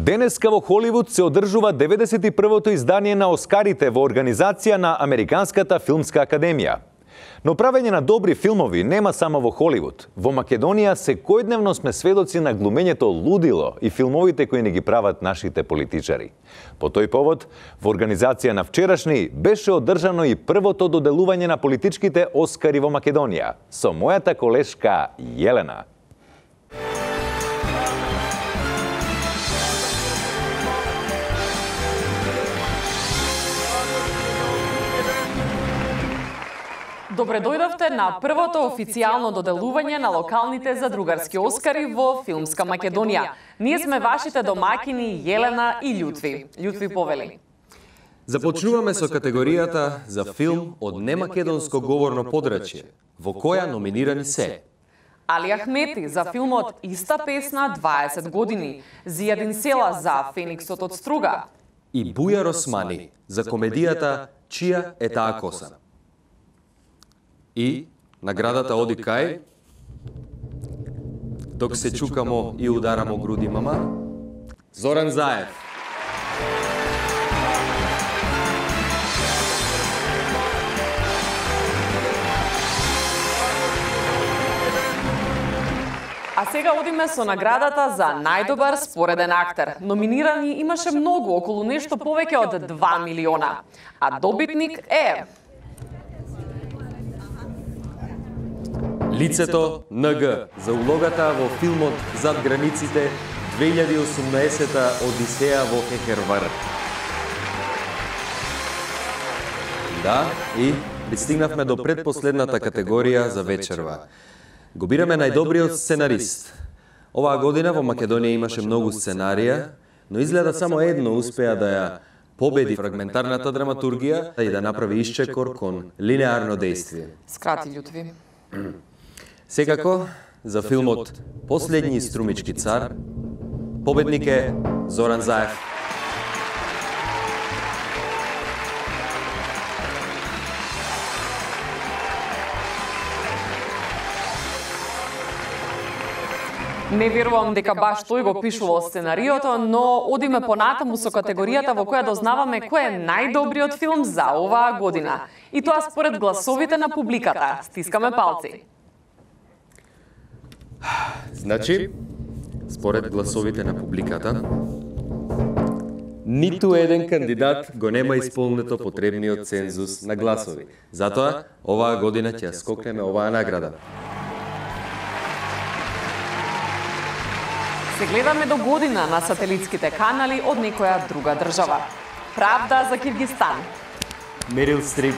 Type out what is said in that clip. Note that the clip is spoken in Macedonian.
Денеска во Холивуд се одржува 91-то издание на Оскарите во организација на Американската филмска академија. Но правење на добри филмови нема само во Холивуд. Во Македонија секојдневно сме сведоци на глумењето лудило и филмовите кои не ги прават нашите политичари. По тој повод, во организација на вчерашни беше одржано и првото доделување на политичките Оскари во Македонија со мојата колешка Јелена. Добре дојдовте на првото официјално доделување на локалните задругарски Оскари во филмска Македонија. Ние сме вашите домакини Јелена и Љутви. Љутви повели. Започнуваме со категоријата за филм од немакедонско говорно подрачје, во која номинирани се Али Ахмети за филмот Иста песна 20 години, Зијадин Села за Фениксот од Струга и Бујар Османи за комедијата Чија е таа коса. И наградата оди кај, док се чукамо и ударамо груди мама, Зоран Заев. А сега одиме со наградата за најдобар спореден актер. Номинирани имаше многу, околу нешто повеќе од 2 милиона. А добитник е Лицето НГ за улогата во филмот Зад границите 2018 Одисеја во Хехервар. Да, и пристигнавме до предпоследната категорија за вечерва. Го бираме најдобриот сценарист. Оваа година во Македонија имаше многу сценарија, но изгледа само едно успеа да ја победи фрагментарната драматургија и да направи исчекор кон линеарно дејствие. Скрати, Љутви. Секако, за филмот Последни струмички цар, победник е Зоран Заев. Не верувам дека баш тој го пишувал сценариото, но одиме понатаму со категоријата во која дознаваме кој е најдобриот филм за оваа година. И тоа според гласовите на публиката. Стискаме палци. Значи, според гласовите на публиката, ниту еден кандидат го нема исполнето потребниот цензус на гласови. Затоа, оваа година ќе скокнеме оваа награда. Се гледаме до година на сателитските канали од некоја друга држава. Правда за Киргистан. Мерил Стрип.